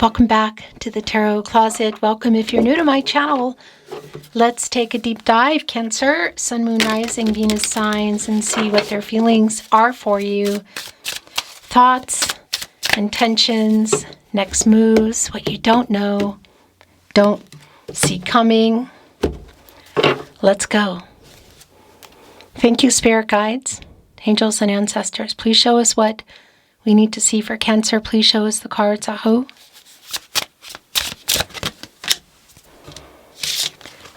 Welcome back to the Tarot Closet. Welcome if you're new to my channel. Let's take a deep dive, Cancer, Sun, Moon, Rising, Venus signs, and see what their feelings are for you. Thoughts, intentions, next moves, what you don't know, don't see coming. Let's go. Thank you, Spirit Guides, Angels, and Ancestors. Please show us what we need to see for Cancer. Please show us the cards. Aho.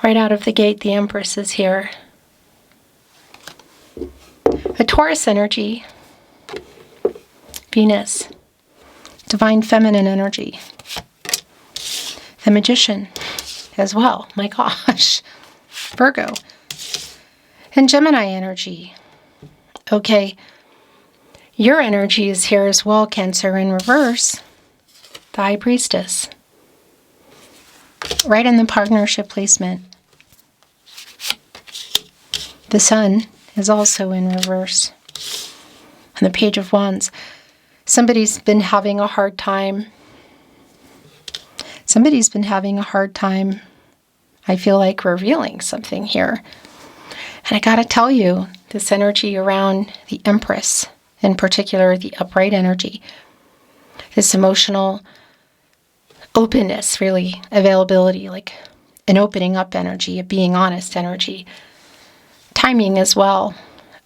Right out of the gate, the Empress is here. A Taurus energy. Venus. Divine Feminine energy. The Magician as well. My gosh. Virgo. And Gemini energy. Okay. Your energy is here as well, Cancer, in reverse. The High Priestess. Right in the partnership placement. The Sun is also in reverse. And the Page of Wands. Somebody's been having a hard time. Somebody's been having a hard time, I feel like, revealing something here. And I gotta tell you, this energy around the Empress, in particular the upright energy, this emotional openness, really, availability, like an opening up energy, a being honest energy. Timing as well,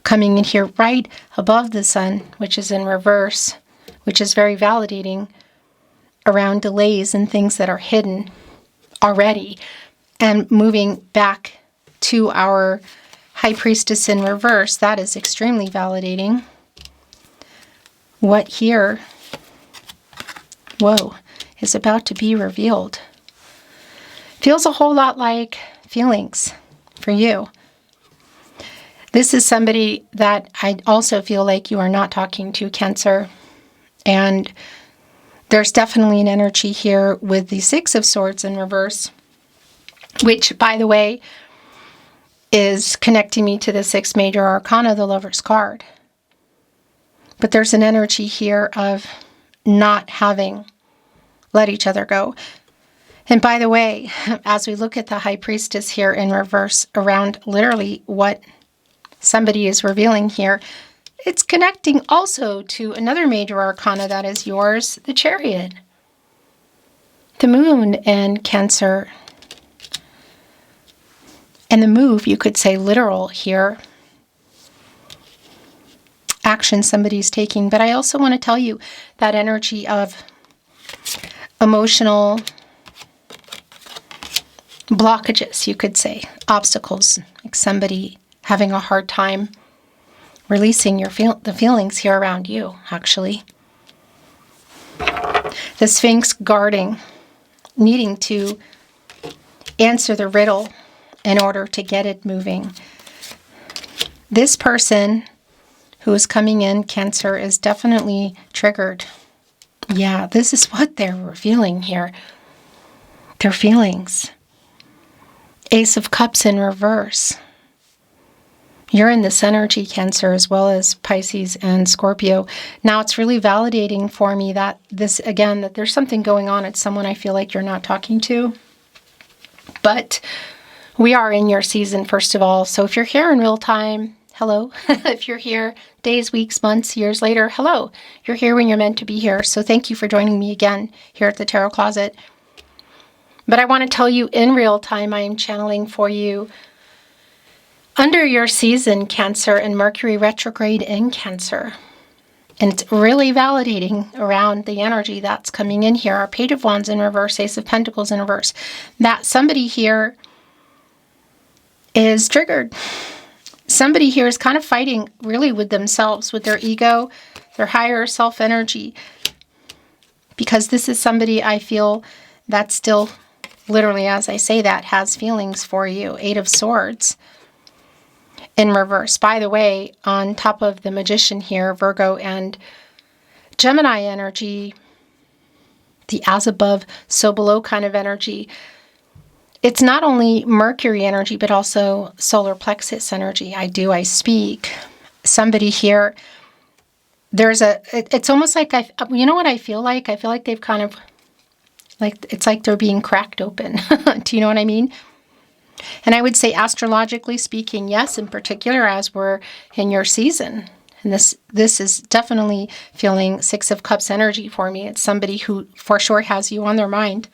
coming in here right above the Sun, which is in reverse, which is very validating around delays and things that are hidden already, and moving back to our High Priestess in reverse. That is extremely validating. What here, whoa, is about to be revealed. Feels a whole lot like feelings for you. This is somebody that I also feel like you are not talking to, Cancer. And there's definitely an energy here with the Six of Swords in reverse, which, by the way, is connecting me to the Sixth Major Arcana, the Lover's card. But there's an energy here of not having let each other go. And by the way, as we look at the High Priestess here in reverse around literally what somebody is revealing here, it's connecting also to another major arcana that is yours, the Chariot. The Moon and Cancer. And the move, you could say literal here. Action somebody's taking. But I also want to tell you that energy of emotional blockages, you could say, obstacles, like somebody having a hard time releasing the feelings here around you, actually. The Sphinx guarding, needing to answer the riddle in order to get it moving. This person who is coming in, Cancer, is definitely triggered. Yeah, this is what they're revealing here. Their feelings. Ace of Cups in reverse. You're in this energy, Cancer, as well as Pisces and Scorpio. Now, it's really validating for me that this, again, that there's something going on. It's someone I feel like you're not talking to. But we are in your season, first of all. So if you're here in real time, hello. If you're here days, weeks, months, years later, hello. You're here when you're meant to be here. So thank you for joining me again here at the Tarot Closet. But I want to tell you, in real time, I am channeling for you under your season, Cancer, and Mercury retrograde in Cancer. And it's really validating around the energy that's coming in here. Our Page of Wands in reverse, Ace of Pentacles in reverse. That somebody here is triggered. Somebody here is kind of fighting really with themselves, with their ego, their higher self energy. Because this is somebody I feel that still, literally as I say that, has feelings for you. Eight of Swords in reverse. By the way, on top of the Magician here, Virgo and Gemini energy, the as above, so below kind of energy. It's not only Mercury energy, but also solar plexus energy. I speak. Somebody here, it's almost like, you know what I feel like? I feel like they've kind of Like it's like they're being cracked open. Do you know what I mean? And I would say astrologically speaking, yes, in particular as we're in your season. And this is definitely feeling Six of Cups energy for me. It's somebody who for sure has you on their mind.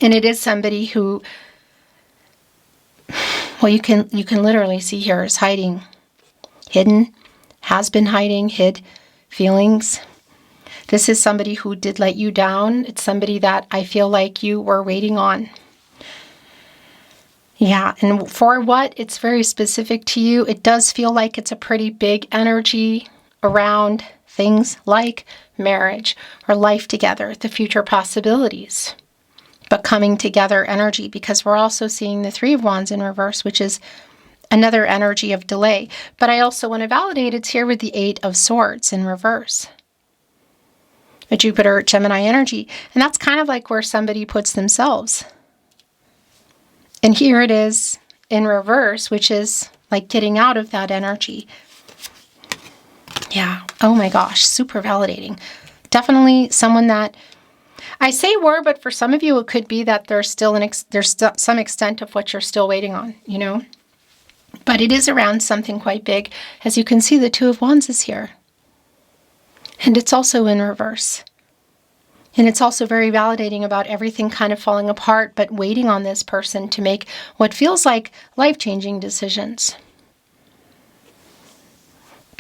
And it is somebody who, well, you can literally see here is hidden, has been hiding, hid feelings. This is somebody who did let you down. It's somebody that I feel like you were waiting on. Yeah, and for what? It's very specific to you. It does feel like it's a pretty big energy around things like marriage or life together, the future possibilities. But coming together energy, because we're also seeing the Three of Wands in reverse, which is another energy of delay. But I also want to validate it's here with the Eight of Swords in reverse. A Jupiter, Gemini energy. And that's kind of like where somebody puts themselves. And here it is in reverse, which is like getting out of that energy. Yeah. Oh my gosh. Super validating. Definitely someone that I say were, but for some of you, it could be that there's still some extent of what you're still waiting on, you know. But it is around something quite big. As you can see, the Two of Wands is here. And it's also in reverse. And it's also very validating about everything kind of falling apart, but waiting on this person to make what feels like life-changing decisions.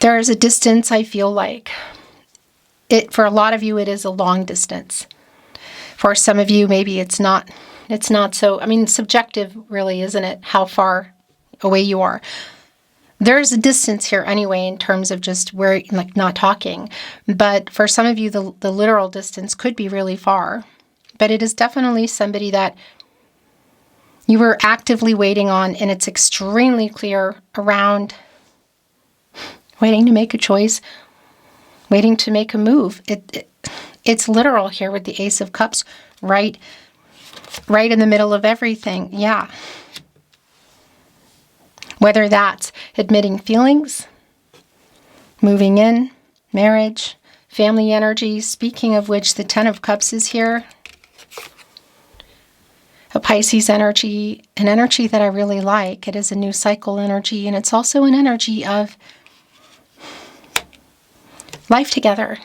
There is a distance, I feel like. For a lot of you, it is a long distance. For some of you, maybe it's not so, I mean, subjective really, isn't it? How far away you are. There's a distance here anyway in terms of just where, like, not talking. But for some of you, the literal distance could be really far. But it is definitely somebody that you were actively waiting on, and it's extremely clear around waiting to make a choice, waiting to make a move. It's literal here with the Ace of Cups, right in the middle of everything. Yeah. Whether that's admitting feelings, moving in, marriage, family energy. Speaking of which, the Ten of Cups is here. A Pisces energy, an energy that I really like. It is a new cycle energy, and it's also an energy of life together.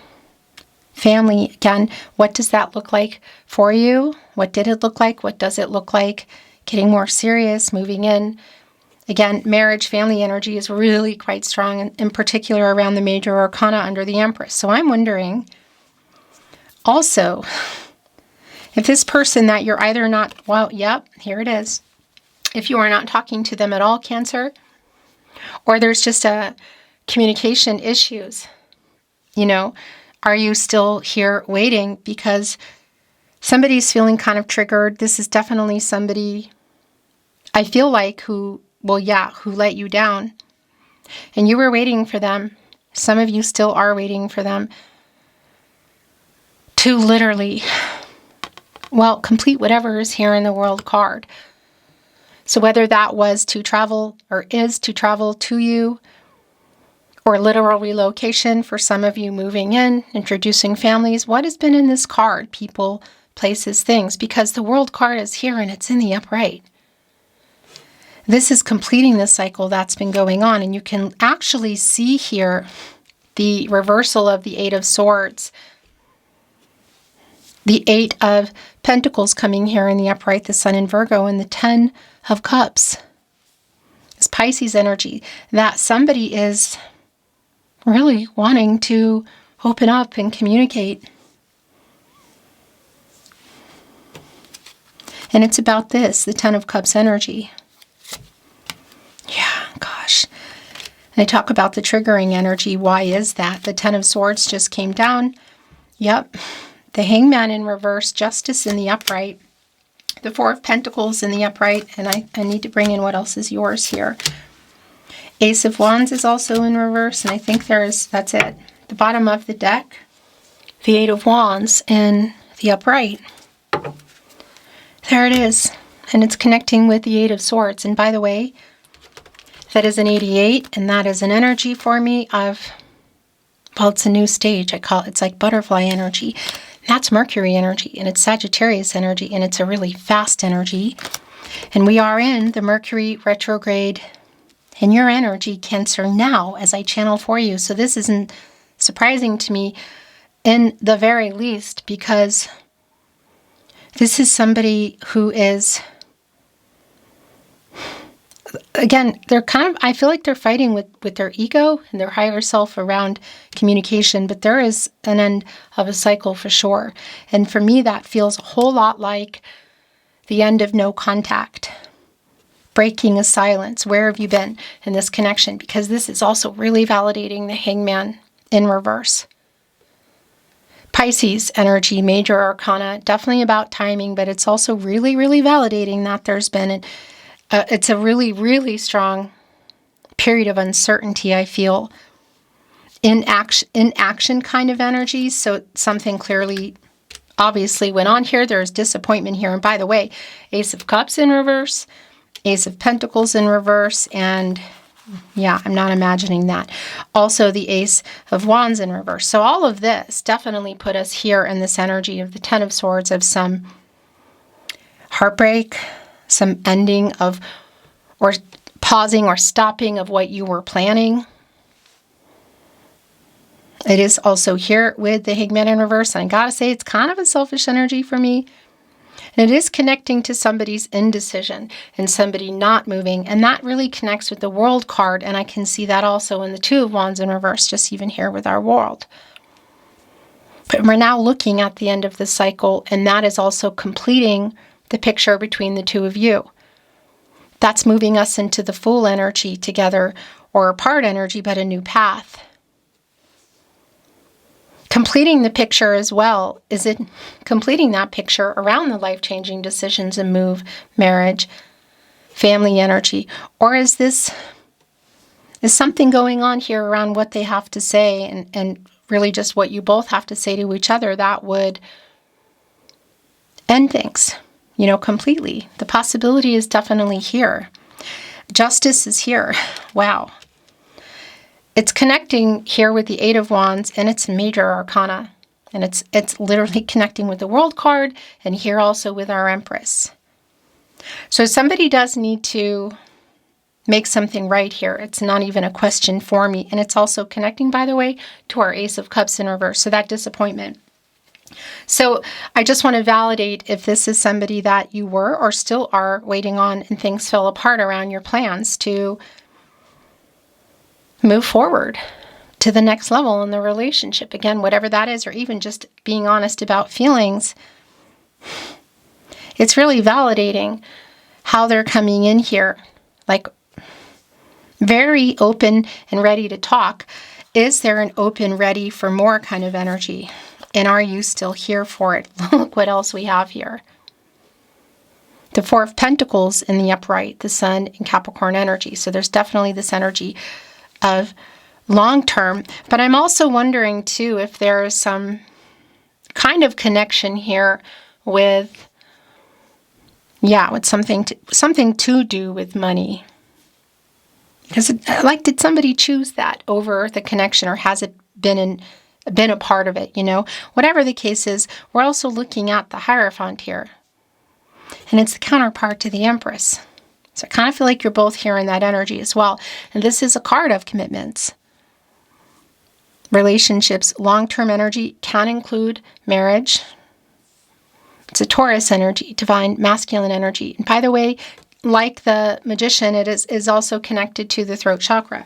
Family, again, what does that look like for you? What did it look like? What does it look like? Getting more serious, moving in. Again, marriage, family energy is really quite strong, in particular around the major arcana under the Empress. So I'm wondering also if this person that you're either not, well, yep, here it is. If you are not talking to them at all, Cancer, or there's just a communication issues, you know, are you still here waiting because somebody's feeling kind of triggered? This is definitely somebody, I feel like, who let you down. And you were waiting for them. Some of you still are waiting for them to literally, complete whatever is here in the World card. So whether that was to travel or is to travel to you, or literal relocation for some of you, moving in, introducing families, what has been in this card? People, places, things, because the World card is here and it's in the upright. This is completing the cycle that's been going on, and you can actually see here the reversal of the Eight of Swords, the Eight of Pentacles coming here in the upright, the Sun in Virgo, and the Ten of Cups. It's Pisces energy that somebody is really wanting to open up and communicate. And it's about this, the Ten of Cups energy. Yeah, gosh. And I talk about the triggering energy. Why is that? The Ten of Swords just came down. Yep. The Hangman in reverse, Justice in the upright, the Four of Pentacles in the upright, and I need to bring in what else is yours here. Ace of Wands is also in reverse, and I think that's it. The bottom of the deck, the Eight of Wands in the upright. There it is. And it's connecting with the Eight of Swords. And by the way, that is an 88, and that is an energy for me of, well, it's a new stage. I call it, it's like butterfly energy. That's Mercury energy, and it's Sagittarius energy, and it's a really fast energy. And we are in the Mercury retrograde in your energy, Cancer, now as I channel for you. So this isn't surprising to me in the very least, because this is somebody who is, again, they're kind of, I feel like they're fighting with their ego and their higher self around communication, but there is an end of a cycle for sure. And for me, that feels a whole lot like the end of no contact, breaking a silence. Where have you been in this connection? Because this is also really validating the Hangman in reverse. Pisces energy, major arcana, definitely about timing, but it's also really, really validating that there's been it's a really, really strong period of uncertainty, I feel, in action kind of energy. So something clearly, obviously went on here. There's disappointment here. And by the way, Ace of Cups in reverse, Ace of Pentacles in reverse, and yeah, I'm not imagining that. Also the Ace of Wands in reverse. So all of this definitely put us here in this energy of the Ten of Swords, of some heartbreak, some ending of, or pausing or stopping of what you were planning. It is also here with the Hangman in reverse. And I gotta say, it's kind of a selfish energy for me. And it is connecting to somebody's indecision and somebody not moving. And that really connects with the World card. And I can see that also in the Two of Wands in reverse, just even here with our World. But we're now looking at the end of the cycle, and that is also completing the picture between the two of you. That's moving us into the Fool energy together, or apart energy, but a new path. Completing the picture as well, is it completing that picture around the life-changing decisions and move, marriage, family energy? Or is something going on here around what they have to say, and really just what you both have to say to each other that would end things, completely? The possibility is definitely here. Justice is here. Wow. It's connecting here with the Eight of Wands, and it's major arcana. And it's literally connecting with the World card, and here also with our Empress. So somebody does need to make something right here. It's not even a question for me. And it's also connecting, by the way, to our Ace of Cups in reverse. So that disappointment. So I just want to validate if this is somebody that you were or still are waiting on, and things fell apart around your plans to move forward to the next level in the relationship. Again, whatever that is, or even just being honest about feelings. It's really validating how they're coming in here. Like, very open and ready to talk. Is there an open, ready for more kind of energy? And are you still here for it? Look what else we have here. The Four of Pentacles in the upright, the Sun in Capricorn energy. So there's definitely this energy of long term. But I'm also wondering too if there is some kind of connection here with, with something to do with money. Because did somebody choose that over the connection, or has it been a part of it? Whatever the case is, we're also looking at the Hierophant here, and it's the counterpart to the Empress. So I kind of feel like you're both here in that energy as well. And this is a card of commitments. Relationships, long-term energy can include marriage. It's a Taurus energy, divine masculine energy. And by the way, like the Magician, it is also connected to the throat chakra.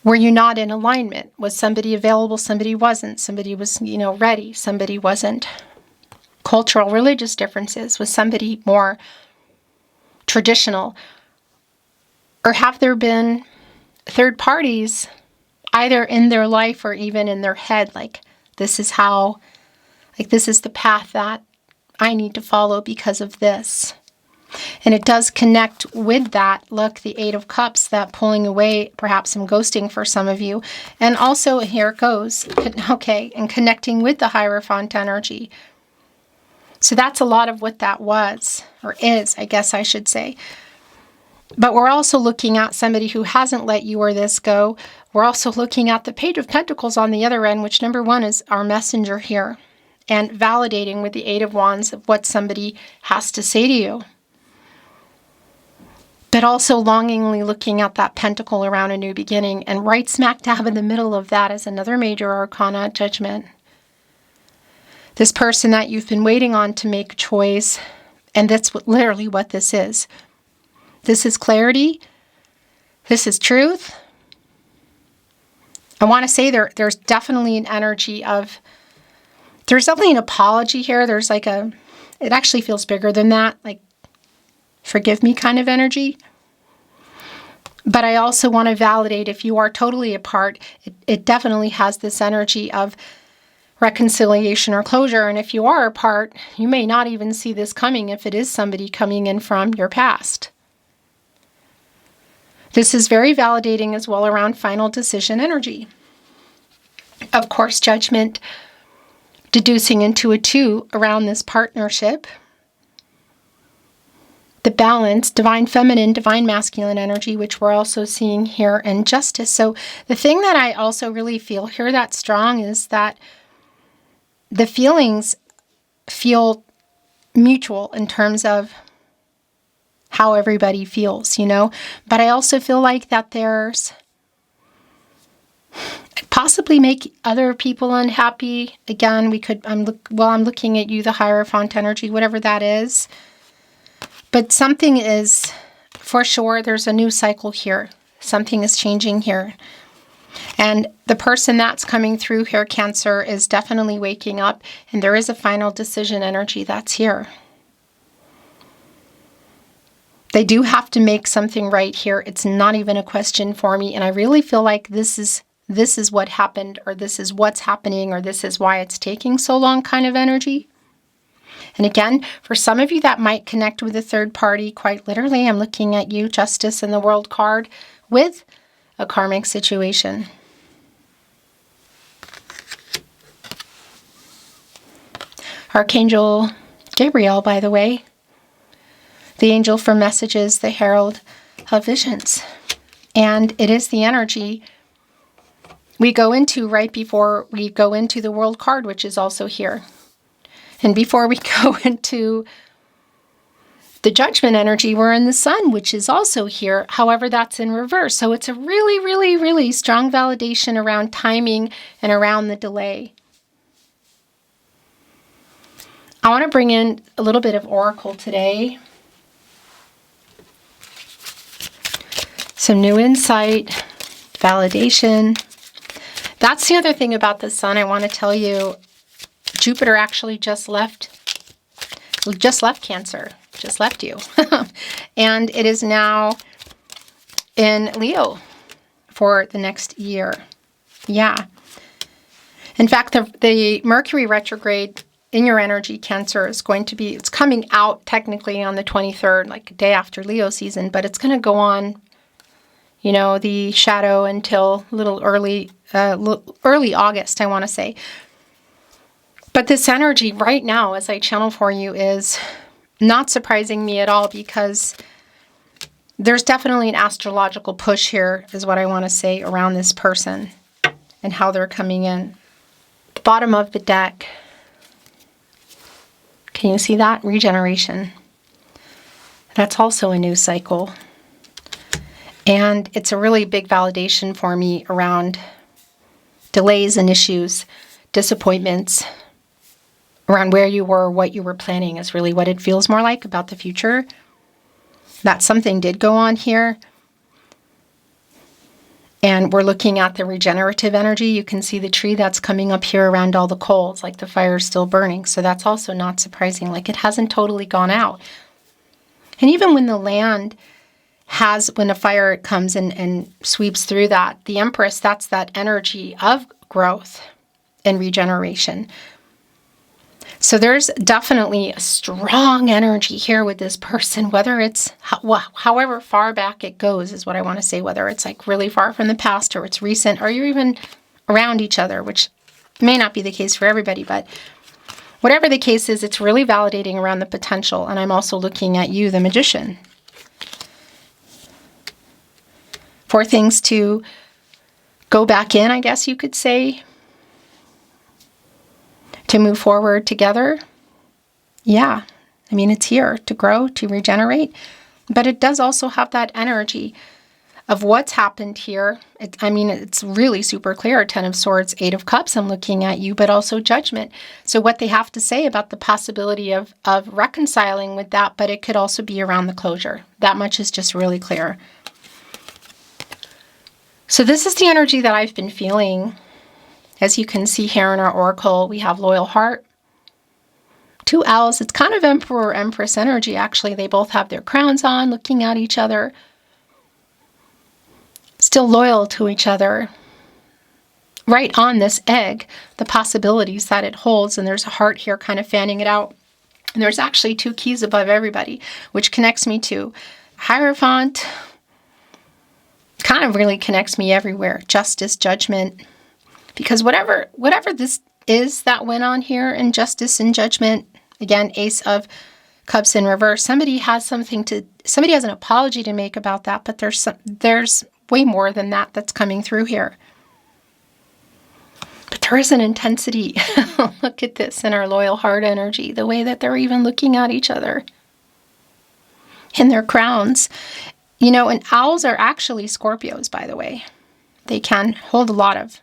Were you not in alignment? Was somebody available? Somebody wasn't. Somebody was, ready. Somebody wasn't. Cultural, religious differences. Was somebody more traditional? Or have there been third parties either in their life or even in their head? This is the path that I need to follow because of this. And it does connect with that. Look, the Eight of Cups, that pulling away, perhaps some ghosting for some of you. And also, here it goes. Okay, and connecting with the Hierophant energy. So that's a lot of what that was, or is, I guess I should say. But we're also looking at somebody who hasn't let you or this go. We're also looking at the Page of Pentacles on the other end, which number one is our messenger here, and validating with the Eight of Wands of what somebody has to say to you. But also longingly looking at that pentacle around a new beginning, and right smack dab in the middle of that is another major arcana, Judgment. This person that you've been waiting on to make a choice, and that's literally what this is. This is clarity. This is truth. I want to say there's definitely an energy of, there's definitely an apology here. There's like it actually feels bigger than that, like forgive me kind of energy. But I also want to validate, if you are totally apart, it definitely has this energy of reconciliation or closure. And if you are apart, you may not even see this coming if it is somebody coming in from your past. This is very validating as well around final decision energy. Of course, Judgment deducing into a 2 around this partnership. The balance, divine feminine, divine masculine energy, which we're also seeing here, and justice. So the thing that I also really feel here that's strong is that the feelings feel mutual in terms of how everybody feels, you know. But I also feel like that there's possibly make other people unhappy. Again, we could, I'm looking at you, the Hierophant energy, whatever that is. But something is, for sure, there's a new cycle here. Something is changing here. And the person that's coming through here, Cancer, is definitely waking up. And there is a final decision energy that's here. They do have to make something right here. It's not even a question for me. And I really feel like this is what happened, or this is what's happening, or this is why it's taking so long kind of energy. And again, for some of you that might connect with a third party, quite literally, I'm looking at you, Justice and the World card, with a karmic situation. Archangel Gabriel, by the way, the angel for messages, the herald of visions. And it is the energy we go into right before we go into the World card, which is also here. And before we go into the Judgment energy, we're in the Sun, which is also here. However, that's in reverse. So it's a really, really, really strong validation around timing and around the delay. I want to bring in a little bit of Oracle today. Some new insight, validation. That's the other thing about the Sun I want to tell you. Jupiter actually just left Cancer, just left you. And it is now in Leo for the next year. Yeah. In fact, the Mercury retrograde in your energy, Cancer, is going to be, it's coming out technically on the 23rd, like a day after Leo season, but it's going to go on, you know, the shadow until a little early August, I want to say. But this energy right now, as I channel for you, is not surprising me at all, because there's definitely an astrological push here, is what I want to say, around this person and how they're coming in. The bottom of the deck. Can you see that? Regeneration. That's also a new cycle. And it's a really big validation for me around delays and issues, disappointments, around where you were, what you were planning is really what it feels more like about the future. That something did go on here. And we're looking at the regenerative energy. You can see the tree that's coming up here around all the coals, like the fire's still burning. So that's also not surprising, like it hasn't totally gone out. And even when the land when a fire comes and sweeps through that, the Empress, that's that energy of growth and regeneration. So there's definitely a strong energy here with this person, whether it's however far back it goes is what I want to say, whether it's like really far from the past or it's recent or you're even around each other, which may not be the case for everybody, but whatever the case is, it's really validating around the potential. And I'm also looking at you, the Magician. for things to go back in, I guess you could say, to move forward together. Yeah, I mean, it's here to grow, to regenerate, but it does also have that energy of what's happened here. It's really super clear. 10 of Swords, 8 of Cups, I'm looking at you, but also Judgment. So what they have to say about the possibility of reconciling with that, but it could also be around the closure. That much is just really clear. So this is the energy that I've been feeling. As you can see here in our oracle, we have Loyal Heart, 2 owls. It's kind of Emperor, Empress energy, actually. They both have their crowns on, looking at each other. Still loyal to each other, right on this egg, the possibilities that it holds. And there's a heart here kind of fanning it out. And there's actually 2 keys above everybody, which connects me to Hierophant. Kind of really connects me everywhere. Justice, Judgment. Because whatever this is that went on here in Justice and Judgment, again, Ace of Cups in reverse, somebody has an apology to make about that, but there's way more than that that's coming through here. But there is an intensity. Look at this in our Loyal Heart energy, the way that they're even looking at each other in their crowns. You know, and owls are actually Scorpios, by the way. They can hold a lot of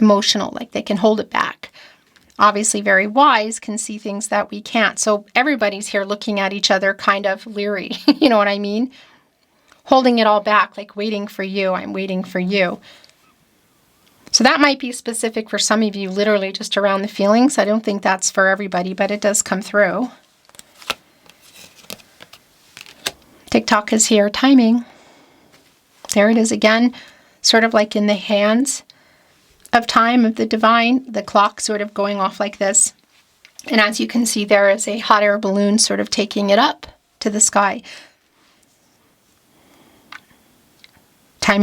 emotional, like they can hold it back. Obviously very wise, can see things that we can't. So everybody's here looking at each other kind of leery. You know what I mean? Holding it all back, like waiting for you. I'm waiting for you. So that might be specific for some of you, literally just around the feelings. I don't think that's for everybody, but it does come through. TikTok is here. Timing. There it is again, sort of like in the hands of time of the divine, the clock sort of going off like this. And as you can see, there is a hot air balloon sort of taking it up to the sky. Time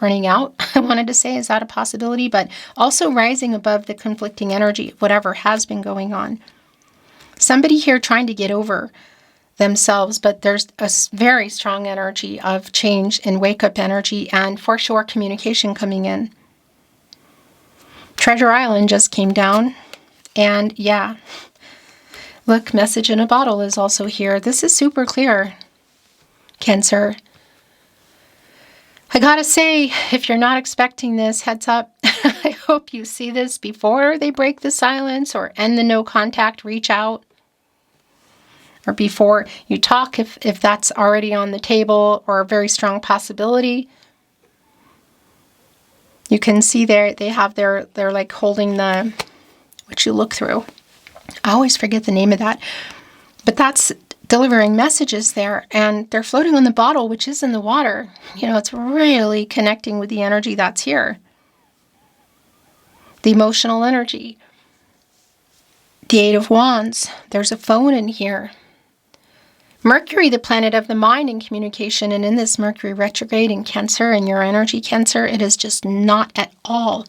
running out, I wanted to say, is that a possibility? But also rising above the conflicting energy of whatever has been going on. Somebody here trying to get over themselves, but there's a very strong energy of change and wake-up energy, and for sure communication coming in. Treasure Island just came down, and yeah, look, Message in a Bottle is also here. This is super clear, Cancer. I gotta say, if you're not expecting this, heads up, I hope you see this before they break the silence or end the no contact, reach out. Or before you talk, if that's already on the table or a very strong possibility. You can see there, they're like holding the, what you look through. I always forget the name of that. But that's delivering messages there, and they're floating on the bottle, which is in the water. You know, it's really connecting with the energy that's here. The emotional energy. The 8 of Wands. There's a phone in here. Mercury, the planet of the mind and communication, and in this Mercury retrograde in Cancer, and your energy, Cancer, it is just not at all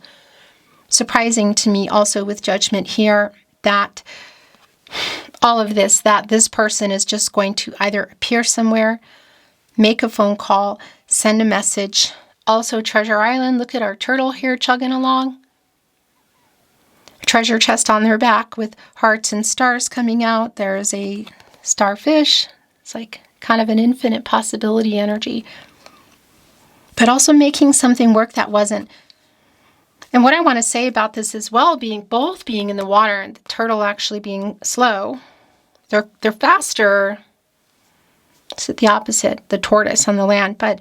surprising to me also with Judgment here that all of this, that this person is just going to either appear somewhere, make a phone call, send a message. Also Treasure Island, look at our turtle here chugging along. Treasure chest on their back with hearts and stars coming out. There's a starfish. It's like kind of an infinite possibility energy. But also making something work that wasn't. And what I want to say about this as well, both being in the water and the turtle actually being slow, they're faster. It's the opposite, the tortoise on the land. But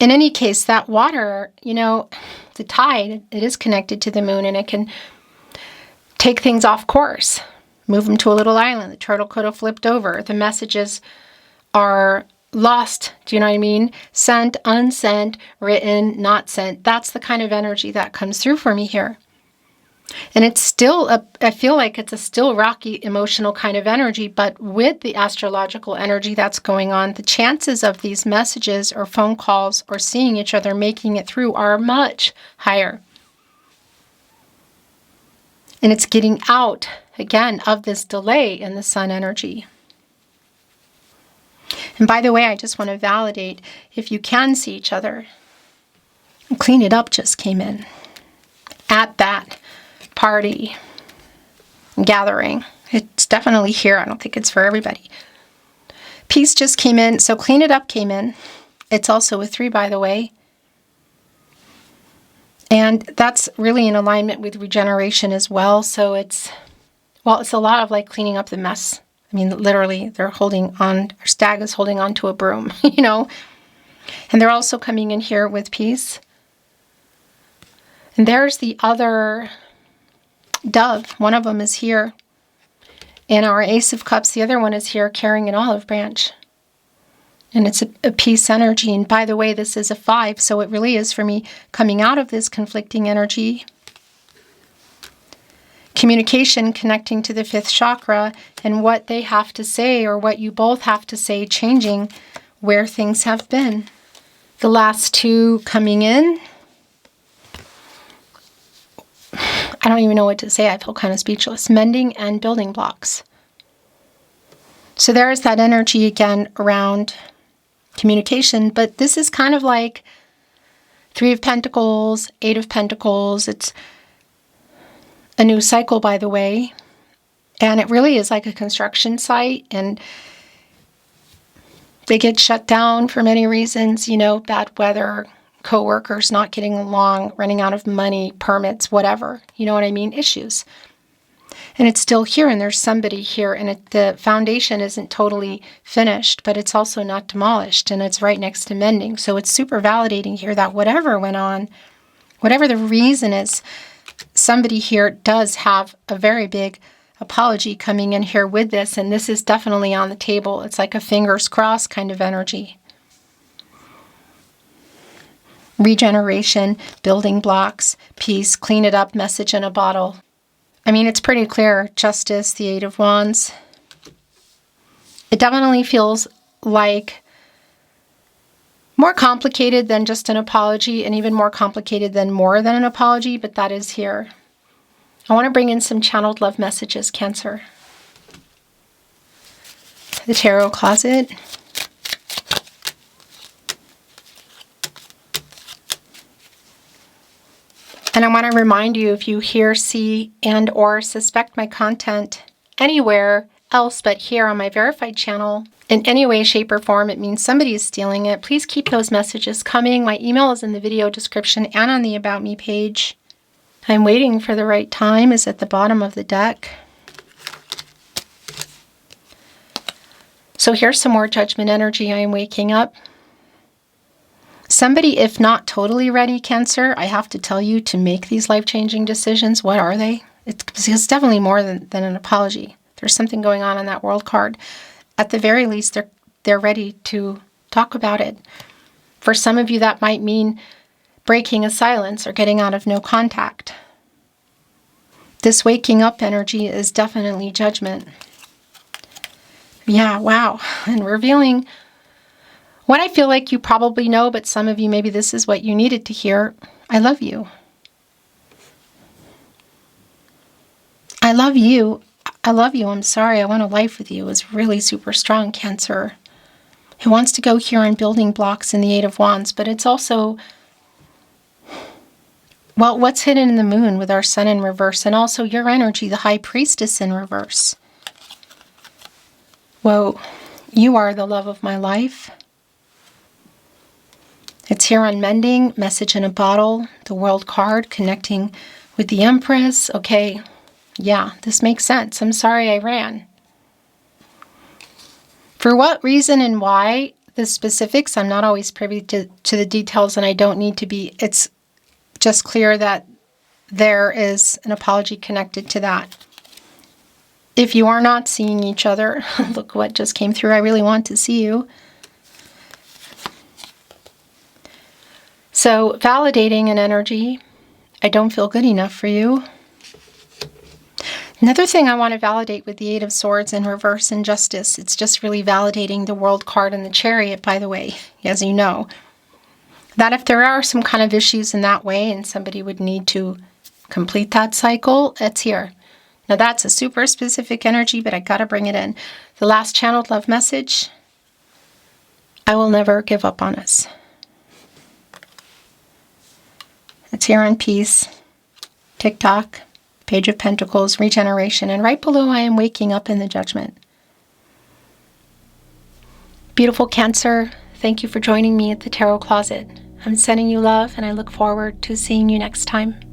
in any case, that water, you know, the tide, it is connected to the moon, and it can take things off course, move them to a little island. The turtle could have flipped over. The messages are lost, do you know what I mean? Sent, unsent, written, not sent. That's the kind of energy that comes through for me here. And it's still, I feel like it's a still rocky, emotional kind of energy, but with the astrological energy that's going on, the chances of these messages or phone calls or seeing each other, making it through, are much higher. And it's getting out, again, of this delay in the sun energy. And by the way, I just want to validate, if you can see each other, clean it up just came in at that party gathering. It's definitely here. I don't think it's for everybody. Peace just came in. So clean it up came in. It's also a 3, by the way. And that's really in alignment with regeneration as well. So it's a lot of like cleaning up the mess. I mean, literally, they're holding on, our stag is holding on to a broom, you know. And they're also coming in here with peace. And there's the other dove. One of them is here in our Ace of Cups. The other one is here carrying an olive branch. And it's a peace energy. And by the way, this is a 5, so it really is for me coming out of this conflicting energy. Communication, connecting to the 5th chakra, and what they have to say, or what you both have to say, changing where things have been. The last 2 coming in. I don't even know what to say. I feel kind of speechless. Mending and building blocks. So there's that energy again around communication, but this is kind of like 3 of Pentacles, 8 of Pentacles. It's a new cycle, by the way, and it really is like a construction site, and they get shut down for many reasons, you know, bad weather, co-workers not getting along, running out of money, permits, whatever, you know what I mean, issues. And it's still here, and there's somebody here, and the foundation isn't totally finished, but it's also not demolished, and it's right next to mending. So it's super validating here that whatever went on, whatever the reason is, somebody here does have a very big apology coming in here with this, and this is definitely on the table. It's like a fingers crossed kind of energy. Regeneration, building blocks, peace, clean it up, message in a bottle. I mean, it's pretty clear. Justice, the 8 of Wands. It definitely feels like more complicated than just an apology, and even more complicated than more than an apology, but that is here. I want to bring in some channeled love messages, Cancer. The tarot closet. And I want to remind you, if you hear, see, and or suspect my content anywhere else but here on my verified channel, in any way, shape, or form, it means somebody is stealing it. Please keep those messages coming. My email is in the video description and on the About Me page. I'm waiting for the right time is at the bottom of the deck. So here's some more Judgment energy. I am waking up. Somebody, if not totally ready, Cancer, I have to tell you, to make these life-changing decisions. What are they? It's definitely more than an apology. There's something going on that World card. At the very least, they're ready to talk about it. For some of you, that might mean breaking a silence or getting out of no contact. This waking up energy is definitely Judgment. Yeah, wow. And revealing what I feel like you probably know, but some of you, maybe this is what you needed to hear. I love you. I love you. I love you. I'm sorry. I want a life with you. Is really super strong, Cancer. It wants to go here on building blocks in the 8 of Wands, but it's also, well, what's hidden in the moon with our sun in reverse, and also your energy, the High Priestess in reverse. Whoa, you are the love of my life. It's here on mending, message in a bottle, the World card, connecting with the Empress. Okay, yeah, this makes sense. I'm sorry I ran. For what reason and why, the specifics, I'm not always privy to the details, and I don't need to be. It's just clear that there is an apology connected to that. If you are not seeing each other, look what just came through. I really want to see you. So, validating an energy. I don't feel good enough for you. Another thing I want to validate with the 8 of Swords in reverse and Justice, it's just really validating the World card and the Chariot, by the way, as you know. That if there are some kind of issues in that way and somebody would need to complete that cycle, it's here. Now that's a super specific energy, but I got to bring it in. The last channeled love message. I will never give up on us. It's here on Peace, TikTok, Page of Pentacles, Regeneration, and right below I am waking up in the Judgment. Beautiful Cancer, thank you for joining me at the Tarot Closet. I'm sending you love, and I look forward to seeing you next time.